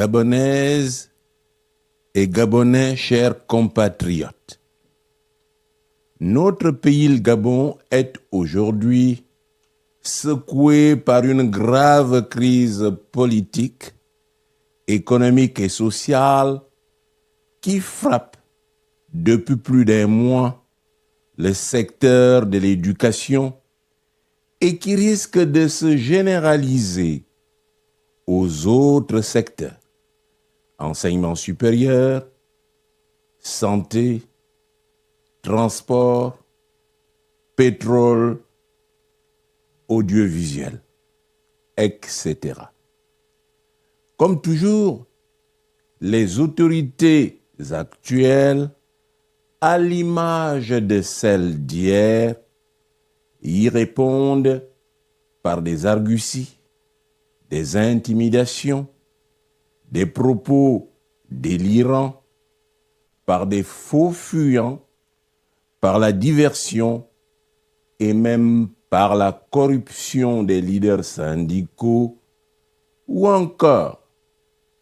Gabonaises et Gabonais, chers compatriotes, notre pays, le Gabon, est aujourd'hui secoué par une grave crise politique, économique et sociale qui frappe depuis plus d'un mois le secteur de l'éducation et qui risque de se généraliser aux autres secteurs: enseignement supérieur, santé, transport, pétrole, audiovisuel, etc. Comme toujours, les autorités actuelles, à l'image de celles d'hier, y répondent par des arguties, des intimidations, des propos délirants, par des faux fuyants, par la diversion et même par la corruption des leaders syndicaux ou encore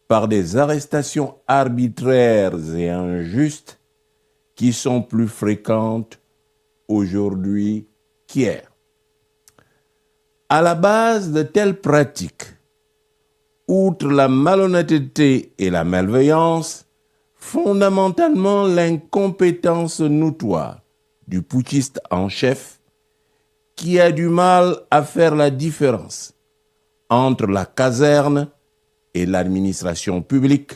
par des arrestations arbitraires et injustes qui sont plus fréquentes aujourd'hui qu'hier. À la base de telles pratiques, outre la malhonnêteté et la malveillance, fondamentalement l'incompétence notoire du putschiste en chef qui a du mal à faire la différence entre la caserne et l'administration publique,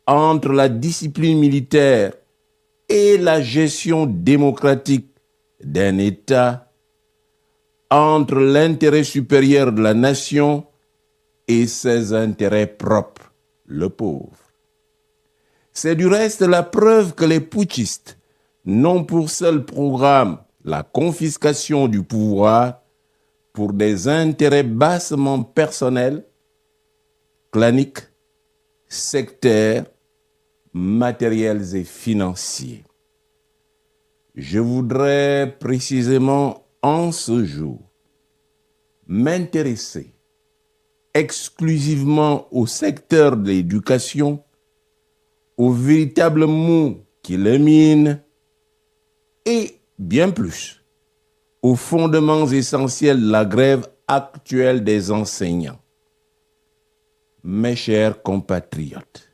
entre la discipline militaire et la gestion démocratique d'un État, entre l'intérêt supérieur de la nation et ses intérêts propres, le pauvre. C'est du reste la preuve que les putschistes n'ont pour seul programme la confiscation du pouvoir pour des intérêts bassement personnels, claniques, sectaires, matériels et financiers. Je voudrais précisément en ce jour m'intéresser exclusivement au secteur de l'éducation, aux véritables maux qui le minent et bien plus aux fondements essentiels de la grève actuelle des enseignants. Mes chers compatriotes,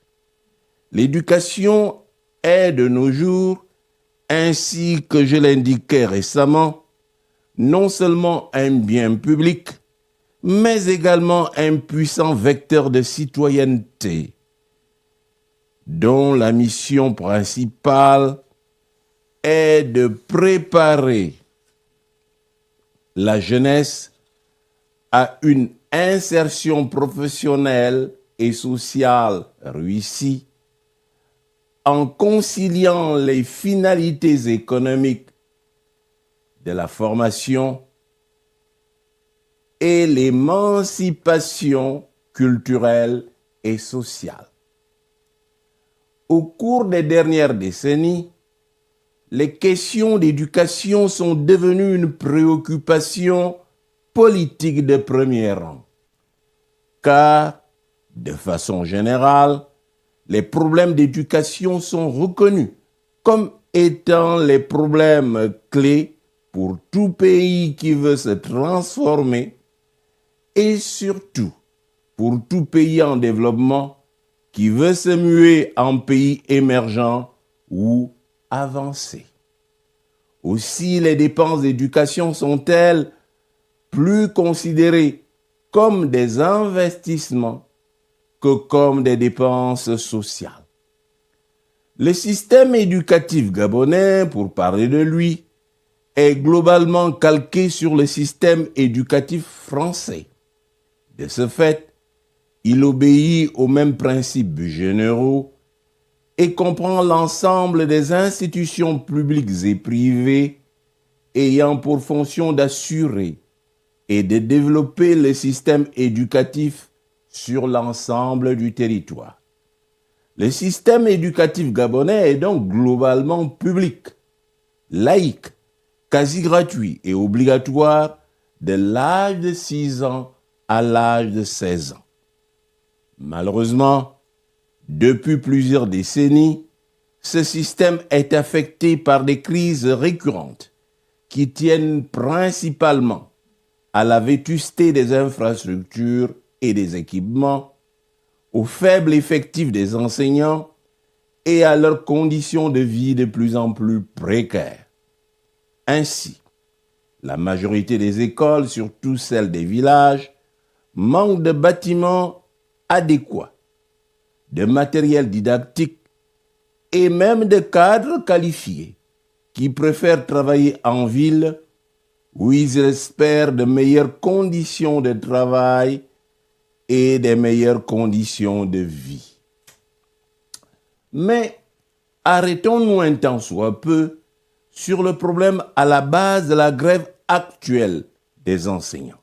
l'éducation est de nos jours, ainsi que je l'indiquais récemment, non seulement un bien public, mais également un puissant vecteur de citoyenneté, dont la mission principale est de préparer la jeunesse à une insertion professionnelle et sociale réussie, en conciliant les finalités économiques de la formation et l'émancipation culturelle et sociale. Au cours des dernières décennies, les questions d'éducation sont devenues une préoccupation politique de premier rang, car, de façon générale, les problèmes d'éducation sont reconnus comme étant les problèmes clés pour tout pays qui veut se transformer et surtout pour tout pays en développement qui veut se muer en pays émergent ou avancé. Aussi, les dépenses d'éducation sont-elles plus considérées comme des investissements que comme des dépenses sociales. Le système éducatif gabonais, pour parler de lui, est globalement calqué sur le système éducatif français. De ce fait, il obéit aux mêmes principes généraux et comprend l'ensemble des institutions publiques et privées ayant pour fonction d'assurer et de développer le système éducatif sur l'ensemble du territoire. Le système éducatif gabonais est donc globalement public, laïque, quasi gratuit et obligatoire de l'âge de 6 ans à l'âge de 16 ans. Malheureusement, depuis plusieurs décennies, ce système est affecté par des crises récurrentes qui tiennent principalement à la vétusté des infrastructures et des équipements, au faible effectif des enseignants et à leurs conditions de vie de plus en plus précaires. Ainsi, la majorité des écoles, surtout celles des villages, manquent de bâtiments adéquats, de matériel didactique et même de cadres qualifiés qui préfèrent travailler en ville où ils espèrent de meilleures conditions de travail et des meilleures conditions de vie. Mais arrêtons-nous un temps soit peu sur le problème à la base de la grève actuelle des enseignants.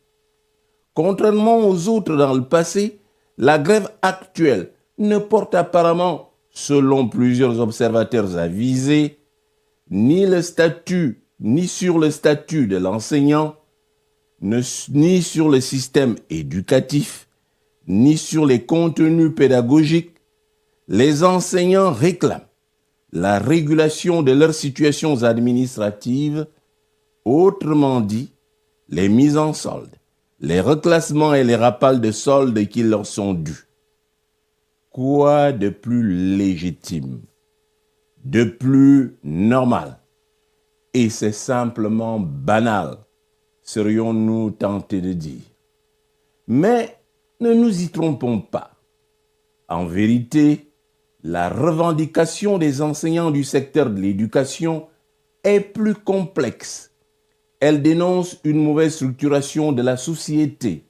Contrairement aux autres dans le passé, la grève actuelle ne porte apparemment, selon plusieurs observateurs avisés, ni sur le statut de l'enseignant, ni sur le système éducatif, ni sur les contenus pédagogiques. Les enseignants réclament la régulation de leurs situations administratives, autrement dit, les mises en solde, les reclassements et les rappels de soldes qui leur sont dus. Quoi de plus légitime, de plus normal, et c'est simplement banal, serions-nous tentés de dire. Mais ne nous y trompons pas. En vérité, la revendication des enseignants du secteur de l'éducation est plus complexe. Elle dénonce une mauvaise structuration de la société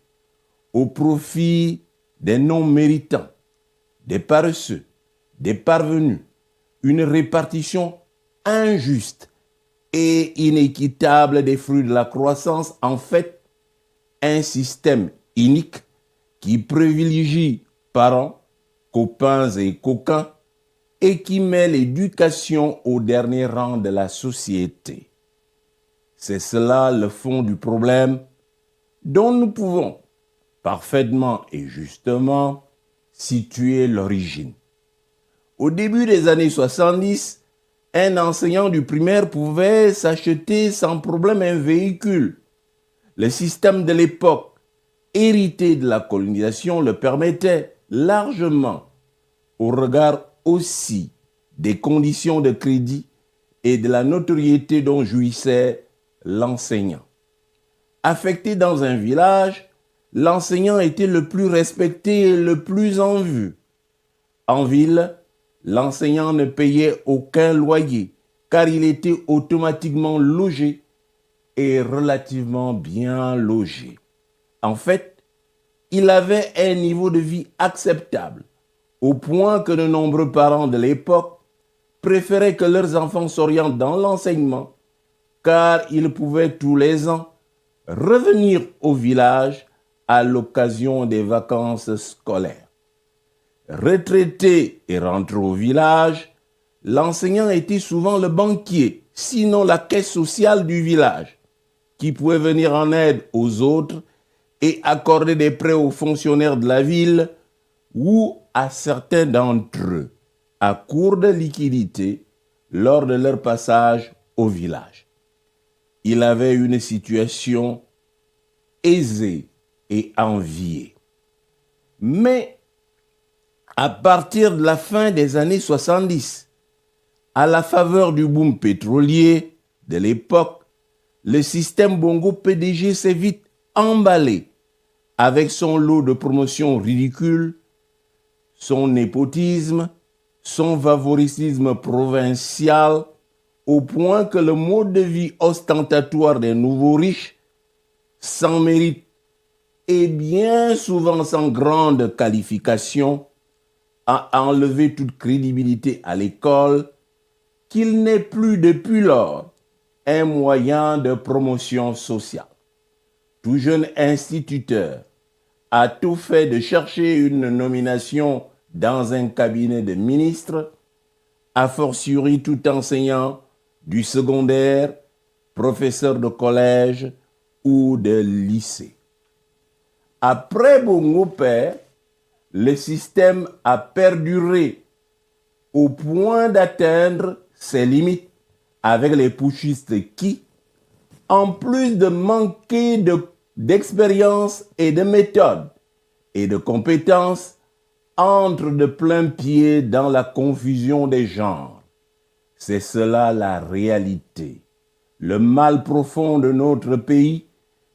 au profit des non-méritants, des paresseux, des parvenus, une répartition injuste et inéquitable des fruits de la croissance, en fait, un système inique qui privilégie parents, copains et coquins et qui met l'éducation au dernier rang de la société. C'est cela le fond du problème dont nous pouvons parfaitement et justement situer l'origine. Au début des années 70, un enseignant du primaire pouvait s'acheter sans problème un véhicule. Le système de l'époque, hérité de la colonisation, le permettait largement, au regard aussi des conditions de crédit et de la notoriété dont jouissait l'enseignant. Affecté dans un village, l'enseignant était le plus respecté et le plus en vue. En ville, l'enseignant ne payait aucun loyer car il était automatiquement logé et relativement bien logé. En fait, il avait un niveau de vie acceptable, au point que de nombreux parents de l'époque préféraient que leurs enfants s'orientent dans l'enseignement, car ils pouvaient tous les ans revenir au village à l'occasion des vacances scolaires. Retraité et rentré au village, l'enseignant était souvent le banquier, sinon la caisse sociale du village, qui pouvait venir en aide aux autres et accorder des prêts aux fonctionnaires de la ville ou à certains d'entre eux, à court de liquidités lors de leur passage au village. Il avait une situation aisée et enviée. Mais à partir de la fin des années 70, à la faveur du boom pétrolier de l'époque, le système Bongo PDG s'est vite emballé avec son lot de promotions ridicules, son népotisme, son favoritisme provincial, au point que le mode de vie ostentatoire des nouveaux riches, sans mérite et bien souvent sans grande qualification, a enlevé toute crédibilité à l'école, qu'il n'est plus depuis lors un moyen de promotion sociale. Tout jeune instituteur a tout fait de chercher une nomination dans un cabinet de ministre, a fortiori tout enseignant du secondaire, professeur de collège ou de lycée. Après Bongo Père, le système a perduré au point d'atteindre ses limites avec les putschistes qui, en plus de manquer d'expérience et de méthode et de compétences, entrent de plein pied dans la confusion des genres. C'est cela la réalité, le mal profond de notre pays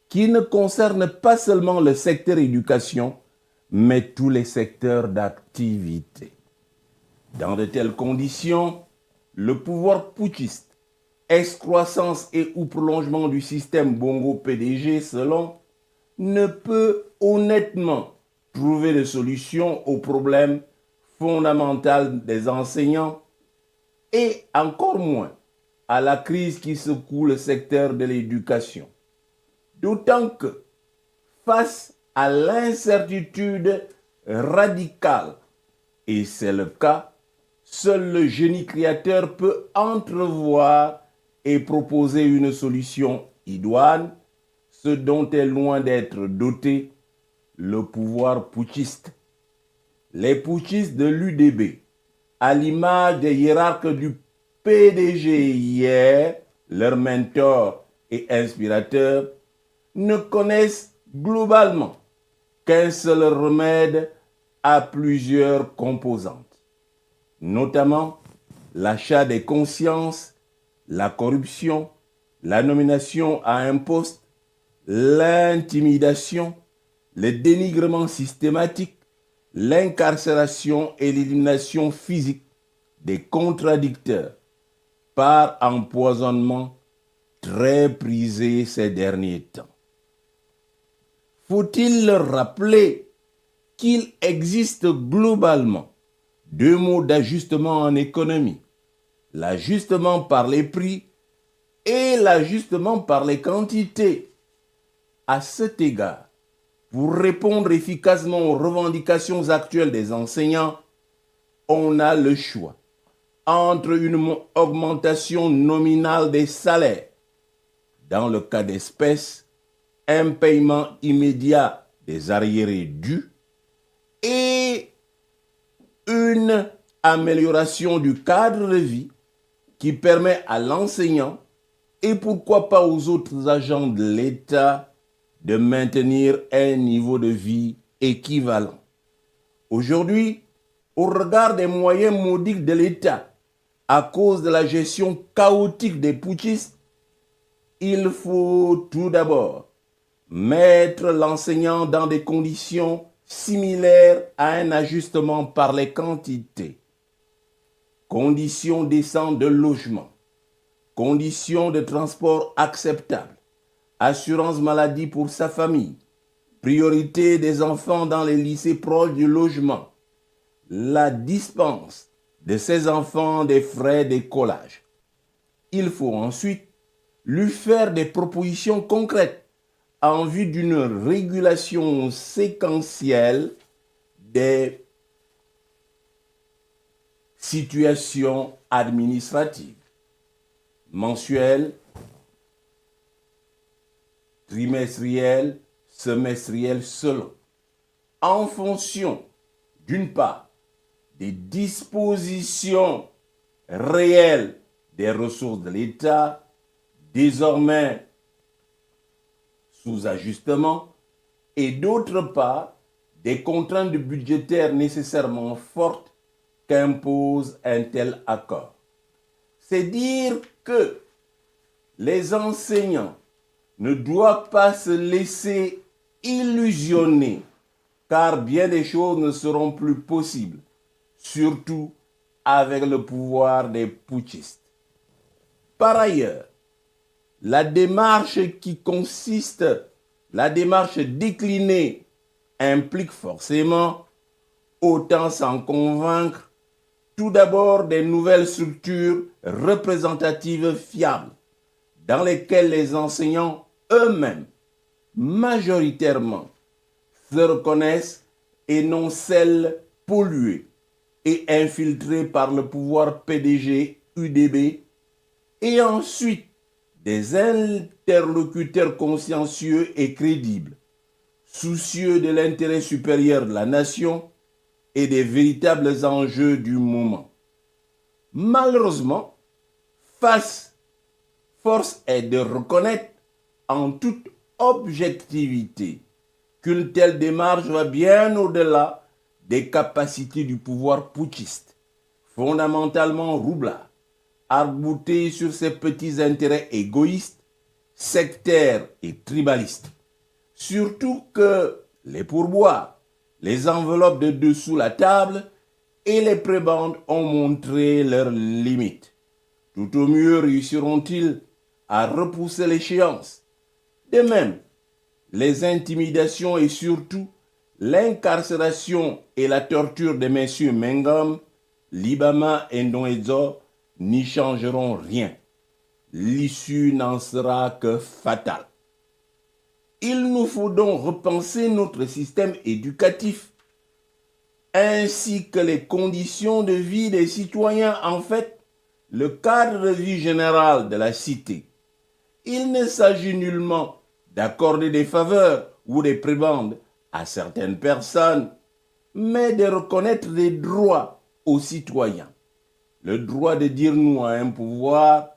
qui ne concerne pas seulement le secteur éducation, mais tous les secteurs d'activité. Dans de telles conditions, le pouvoir putschiste, excroissance et ou prolongement du système Bongo-PDG selon, ne peut honnêtement trouver de solution au problème fondamental des enseignants et encore moins à la crise qui secoue le secteur de l'éducation. D'autant que, face à l'incertitude radicale, et c'est le cas, seul le génie créateur peut entrevoir et proposer une solution idoine, ce dont est loin d'être doté le pouvoir putschiste. Les putschistes de l'UDB, à l'image des hiérarques du PDG hier, leur mentor et inspirateur, ne connaissent globalement qu'un seul remède à plusieurs composantes, notamment l'achat des consciences, la corruption, la nomination à un poste, l'intimidation, le dénigrement systématique, l'incarcération et l'élimination physique des contradicteurs par empoisonnement très prisé ces derniers temps. Faut-il leur rappeler qu'il existe globalement deux modes d'ajustement en économie, l'ajustement par les prix et l'ajustement par les quantités. À cet égard, pour répondre efficacement aux revendications actuelles des enseignants, on a le choix entre une augmentation nominale des salaires, dans le cas d'espèce, un paiement immédiat des arriérés dus et une amélioration du cadre de vie qui permet à l'enseignant et pourquoi pas aux autres agents de l'État de maintenir un niveau de vie équivalent. Aujourd'hui, au regard des moyens modiques de l'État, à cause de la gestion chaotique des putschistes, il faut tout d'abord mettre l'enseignant dans des conditions similaires à un ajustement par les quantités. Conditions décentes de logement, conditions de transport acceptables, assurance maladie pour sa famille, priorité des enfants dans les lycées proches du logement, la dispense de ces enfants des frais d'écolage. Il faut ensuite lui faire des propositions concrètes en vue d'une régulation séquentielle des situations administratives, mensuelles, trimestrielles, semestrielles selon, en fonction, d'une part, des dispositions réelles des ressources de l'État, désormais sous ajustement, et d'autre part, des contraintes budgétaires nécessairement fortes qu'impose un tel accord. C'est dire que les enseignants ne doivent pas se laisser illusionner, car bien des choses ne seront plus possibles, surtout avec le pouvoir des putschistes. Par ailleurs, la démarche déclinée implique forcément, autant s'en convaincre, tout d'abord des nouvelles structures représentatives fiables, dans lesquelles les enseignants eux-mêmes, majoritairement, se reconnaissent et non celles polluées et infiltrées par le pouvoir PDG UDB, et ensuite des interlocuteurs consciencieux et crédibles, soucieux de l'intérêt supérieur de la nation et des véritables enjeux du moment. Malheureusement, force est de reconnaître en toute objectivité qu'une telle démarche va bien au-delà des capacités du pouvoir putschiste, fondamentalement roublard, arc-bouté sur ses petits intérêts égoïstes, sectaires et tribalistes. Surtout que les pourboires, les enveloppes de dessous la table et les prébendes ont montré leurs limites. Tout au mieux réussiront-ils à repousser l'échéance. De même, les intimidations et surtout l'incarcération et la torture de messieurs Mengam, Libama et Ndoedzo n'y changeront rien. L'issue n'en sera que fatale. Il nous faut donc repenser notre système éducatif ainsi que les conditions de vie des citoyens, en fait, le cadre de vie général de la cité. Il ne s'agit nullement d'accorder des faveurs ou des prébendes à certaines personnes, mais de reconnaître des droits aux citoyens. Le droit de dire non à un pouvoir,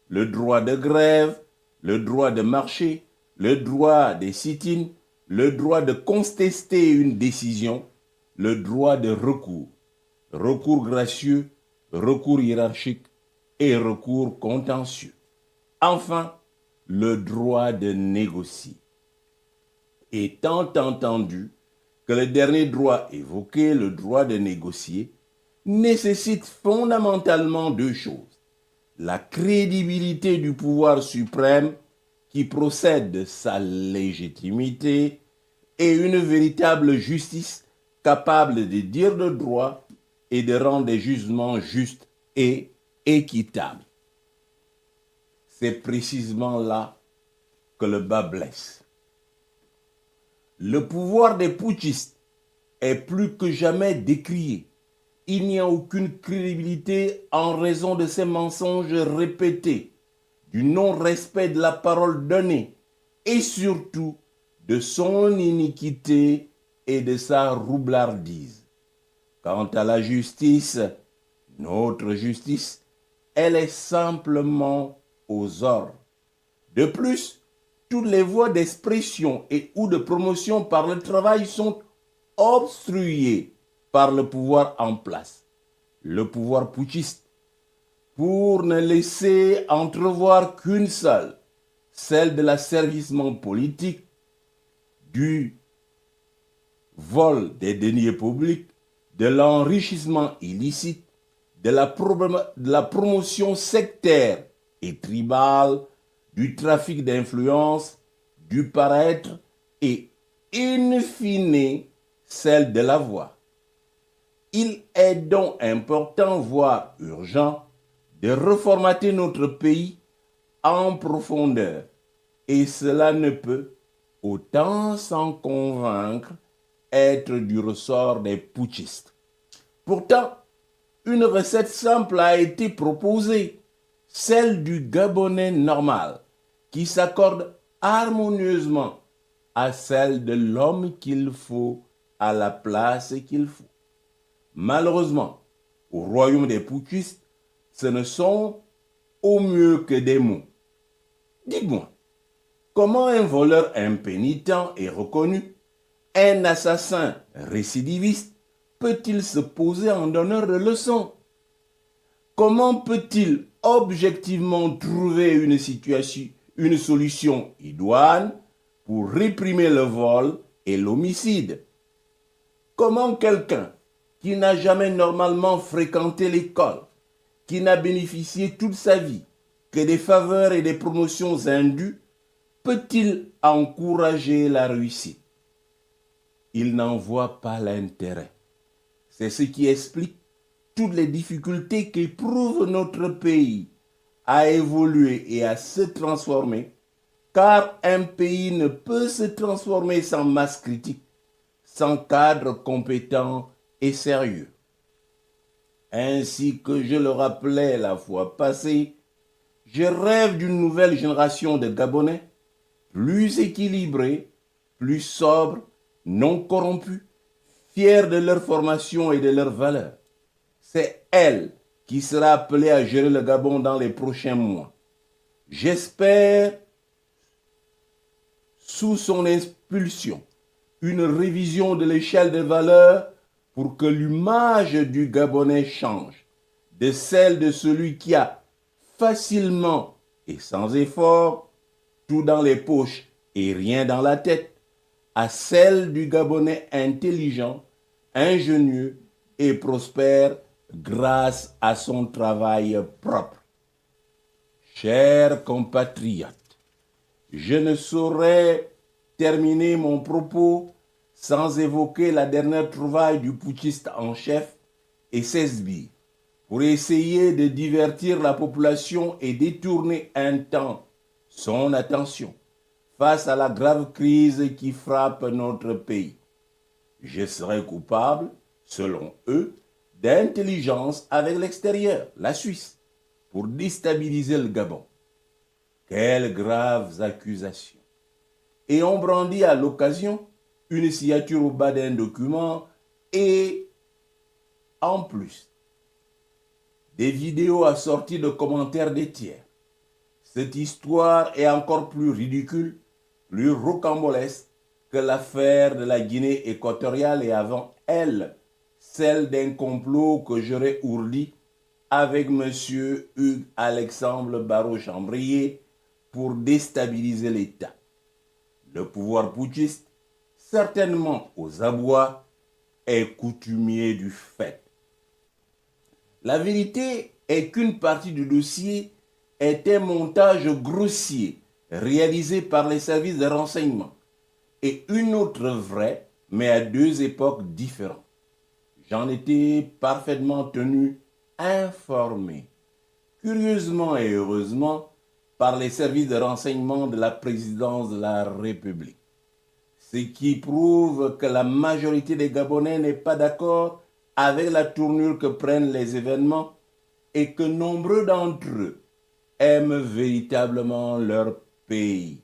le droit de grève, le droit de marcher, le droit des sit-ins, le droit de contester une décision, le droit de recours, recours gracieux, recours hiérarchique et recours contentieux. Enfin, le droit de négocier. Étant entendu que le dernier droit évoqué, le droit de négocier, nécessite fondamentalement deux choses. La crédibilité du pouvoir suprême qui procède de sa légitimité et une véritable justice capable de dire le droit et de rendre des jugements justes et équitables. C'est précisément là que le bas blesse. Le pouvoir des putschistes est plus que jamais décrié. Il n'y a aucune crédibilité en raison de ces mensonges répétés, du non-respect de la parole donnée et surtout de son iniquité et de sa roublardise. Quant à la justice, notre justice, elle est simplement aux ordres. De plus, toutes les voies d'expression et ou de promotion par le travail sont obstruées par le pouvoir en place, le pouvoir putschiste, pour ne laisser entrevoir qu'une seule, celle de l'asservissement politique, du vol des deniers publics, de l'enrichissement illicite, de la promotion sectaire et tribale, du trafic d'influence, du paraître et, in fine, celle de la voix. Il est donc important, voire urgent, de reformater notre pays en profondeur. Et cela ne peut, autant s'en convaincre, être du ressort des putschistes. Pourtant, une recette simple a été proposée, celle du Gabonais normal, qui s'accorde harmonieusement à celle de l'homme qu'il faut à la place qu'il faut. Malheureusement, au royaume des putschistes, ce ne sont au mieux que des mots. Dites-moi, comment un voleur impénitent et reconnu, un assassin récidiviste, peut-il se poser en donneur de leçons? Comment peut-il objectivement trouver une solution idoine pour réprimer le vol et l'homicide? Comment quelqu'un qui n'a jamais normalement fréquenté l'école, qui n'a bénéficié toute sa vie que des faveurs et des promotions indues, peut-il encourager la réussite? Il n'en voit pas l'intérêt. C'est ce qui explique toutes les difficultés qu'éprouve notre pays à évoluer et à se transformer, car un pays ne peut se transformer sans masse critique, sans cadre compétent et sérieux. Ainsi que je le rappelais la fois passée, je rêve d'une nouvelle génération de Gabonais plus équilibrés, plus sobres, non corrompus, fiers de leur formation et de leurs valeurs. C'est elle qui sera appelée à gérer le Gabon dans les prochains mois. J'espère, sous son impulsion, une révision de l'échelle des valeurs pour que l'image du Gabonais change, de celle de celui qui a facilement et sans effort, tout dans les poches et rien dans la tête, à celle du Gabonais intelligent, ingénieux et prospère grâce à son travail propre. Chers compatriotes, je ne saurais terminer mon propos sans évoquer la dernière trouvaille du putschiste en chef et ses sbires pour essayer de divertir la population et détourner un temps son attention face à la grave crise qui frappe notre pays. Je serais coupable, selon eux, d'intelligence avec l'extérieur, la Suisse, pour déstabiliser le Gabon. Quelles graves accusations! Et on brandit à l'occasion une signature au bas d'un document et, en plus, des vidéos assorties de commentaires des tiers. Cette histoire est encore plus ridicule, plus rocambolesque que l'affaire de la Guinée équatoriale et avant elle, celle d'un complot que j'aurais ourdi avec M. Hugues Alexandre Barrot-Chambrier pour déstabiliser l'État. Le pouvoir putschiste, certainement aux abois, est coutumier du fait. La vérité est qu'une partie du dossier est un montage grossier réalisé par les services de renseignement et une autre vraie, mais à deux époques différentes. J'en étais parfaitement tenu informé, curieusement et heureusement, par les services de renseignement de la présidence de la République. Ce qui prouve que la majorité des Gabonais n'est pas d'accord avec la tournure que prennent les événements et que nombreux d'entre eux aiment véritablement leur pays.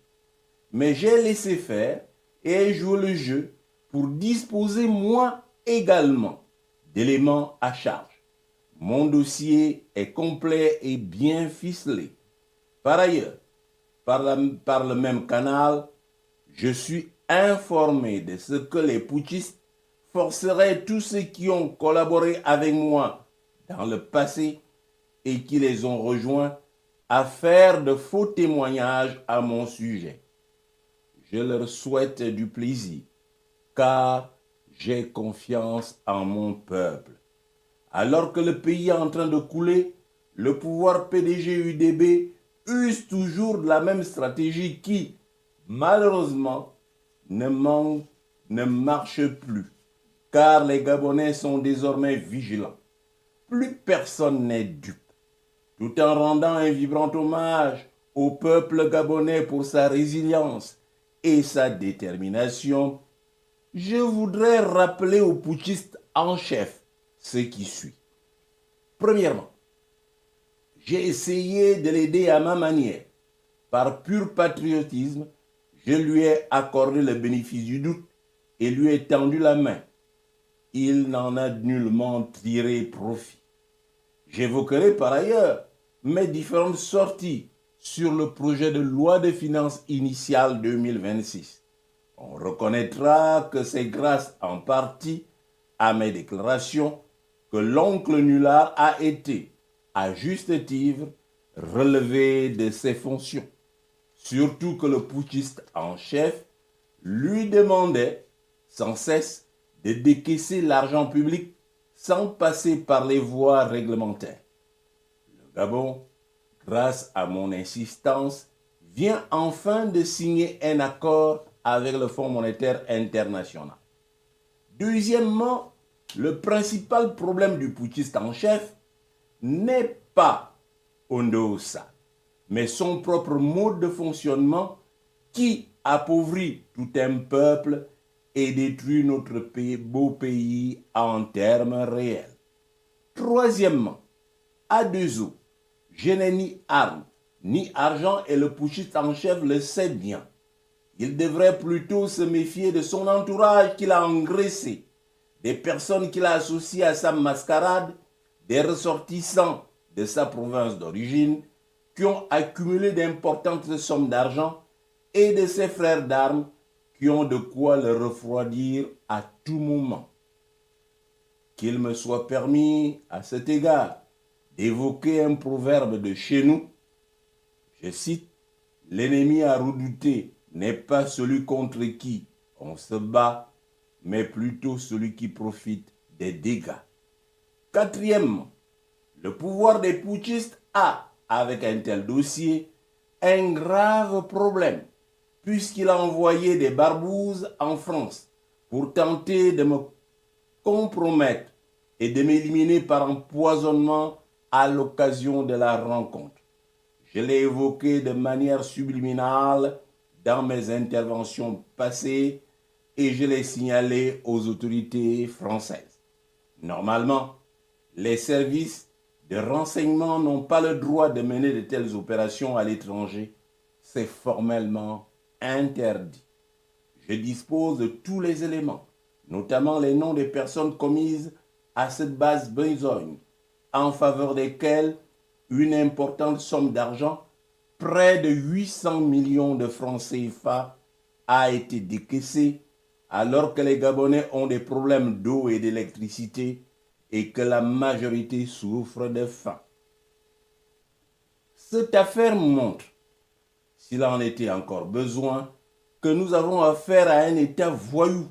Mais j'ai laissé faire et joué le jeu pour disposer moi également d'éléments à charge. Mon dossier est complet et bien ficelé. Par ailleurs, par le même canal, je suis informé de ce que les putschistes forceraient tous ceux qui ont collaboré avec moi dans le passé et qui les ont rejoints à faire de faux témoignages à mon sujet. Je leur souhaite du plaisir, car j'ai confiance en mon peuple. Alors que le pays est en train de couler, le pouvoir PDG-UDB use toujours de la même stratégie qui, malheureusement, ne marche plus, car les Gabonais sont désormais vigilants. Plus personne n'est dupe. Tout en rendant un vibrant hommage au peuple gabonais pour sa résilience et sa détermination, je voudrais rappeler aux putschistes en chef ce qui suit. Premièrement, j'ai essayé de l'aider à ma manière. Par pur patriotisme, je lui ai accordé le bénéfice du doute et lui ai tendu la main. Il n'en a nullement tiré profit. J'évoquerai par ailleurs mes différentes sorties sur le projet de loi de finances initiale 2026. On reconnaîtra que c'est grâce en partie à mes déclarations que l'oncle Nulard a été, à juste titre, relevé de ses fonctions. Surtout que le putschiste en chef lui demandait sans cesse de décaisser l'argent public sans passer par les voies réglementaires. Le Gabon, grâce à mon insistance, vient enfin de signer un accord avec le Fonds monétaire international. Deuxièmement, le principal problème du putschiste en chef n'est pas Ondosa, mais son propre mode de fonctionnement qui appauvrit tout un peuple et détruit notre beau pays en termes réels. Troisièmement, à deux eaux, je n'ai ni armes ni argent et le putschiste en chef le sait bien. Il devrait plutôt se méfier de son entourage qu'il a engraissé, des personnes qu'il a associées à sa mascarade, des ressortissants de sa province d'origine qui ont accumulé d'importantes sommes d'argent et de ses frères d'armes qui ont de quoi le refroidir à tout moment. Qu'il me soit permis, à cet égard, d'évoquer un proverbe de chez nous. Je cite, « L'ennemi à redouter n'est pas celui contre qui on se bat, mais plutôt celui qui profite des dégâts. » Quatrièmement, le pouvoir des putschistes a, avec un tel dossier, un grave problème, puisqu'il a envoyé des barbouzes en France pour tenter de me compromettre et de m'éliminer par empoisonnement à l'occasion de la rencontre. Je l'ai évoqué de manière subliminale dans mes interventions passées et je l'ai signalé aux autorités françaises. Normalement, les services de renseignement n'ont pas le droit de mener de telles opérations à l'étranger. C'est formellement interdit. Je dispose de tous les éléments, notamment les noms des personnes commises à cette base besogne, en faveur desquelles une importante somme d'argent, près de 800 millions de francs CFA, a été décaissée alors que les Gabonais ont des problèmes d'eau et d'électricité et que la majorité souffre de faim. Cette affaire montre, s'il en était encore besoin, que nous avons affaire à un État voyou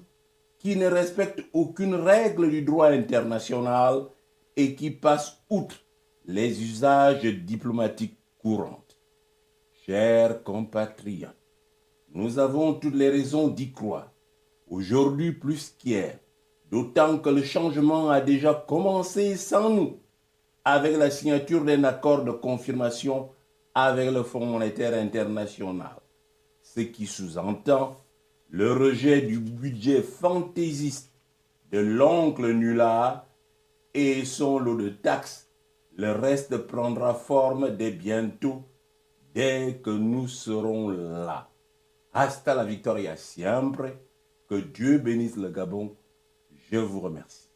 qui ne respecte aucune règle du droit international et qui passe outre les usages diplomatiques courants. Chers compatriotes, nous avons toutes les raisons d'y croire, aujourd'hui plus qu'hier, d'autant que le changement a déjà commencé sans nous, avec la signature d'un accord de confirmation avec le Fonds monétaire international, ce qui sous-entend le rejet du budget fantaisiste de l'oncle Nulard et son lot de taxes. Le reste prendra forme dès bientôt, dès que nous serons là. Hasta la victoria siempre. Que Dieu bénisse le Gabon. Je vous remercie.